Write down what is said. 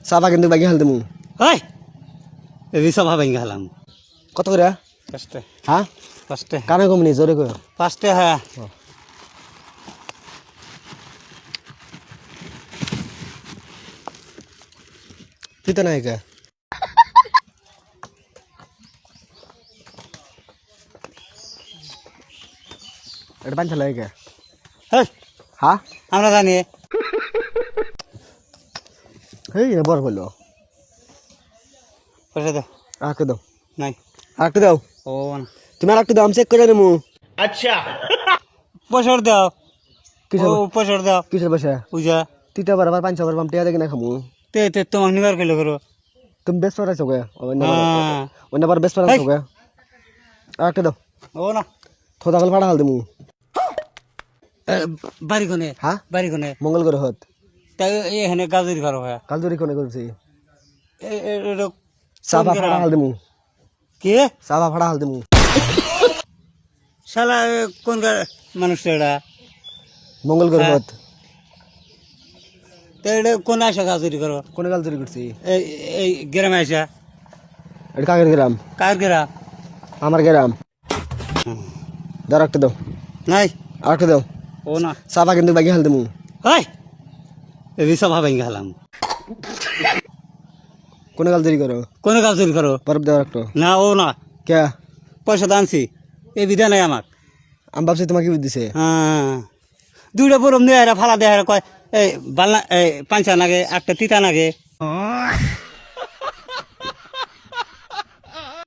চাপা কিন্তু বাকি হাল দেবো। হয় এই সভা ভেঙে গেলাম। কত করে? পাঁচটা। হ্যাঁ পাঁচটা। কানে কমনি জোরে কর। পাঁচটা হ্যাঁ। তুই তো নাই কে এটা পাঁচ লাই কে? হ্যাঁ হ্যাঁ আমরা জানি। এই বর বললো পয়সা দাও। আরেকটু দাও, নাই। আরেকটু দাও। ও না তুমি আরেকটু দাও, আমি চেক করে নেবো। পয়সা দাও। কিসের ও পয়সা দাও। কিসের পয়সা? পূজা তুই তো আবার 500 বার টিয়া দেখি না খামু। তে তোমাকে নিবার কইলো করো। তুমি বেশ পড়াইছো গে? হ্যাঁ অন্য বার বেশ পড়াইছো গে? আরেকটু দাও। ও না থোদা গল ফাড়া হাল দেবো। বাড়ি কোনে? হ্যাঁ বাড়ি কোনে? মঙ্গল করে হত তাই এখানে গাজরি ঘর হয়। কাল দূরি কোনে করছি। এটা চাপা ফাড়া হাল দেবো। কে চাপা ফাড়া হাল দেবো। শালা কোন মানুষ এটা? মঙ্গল করে হ্যাঁ। হত। তো এটা কোন আসা গাজরি করো? কোনে কাল দূরি করছি? এই এই গ্রামে আসা? এটা কাকের গ্রাম? কার গ্রাম? আমার গ্রাম। দাও আরেকটু দাও। নাই। আরেকটু দাও। ও না চাপা কিন্তু বাকি হাল দেবো। হয় এই সভা ভেঙে গেলাম। কোনে কাল দূরি করো? কোন গাজরি করো? বরফ দাও একটু। না ও না কে? পয়সা তো আনছি, এই বিধা নাই আমার। আমি ভাবছি তোমাকে কি দিছে। হ্যাঁ দুইটা বরম নিয়ে ফালা দেয় কয় এই বালনা এই পাঁচা নাগে একটা তিতা নাগে।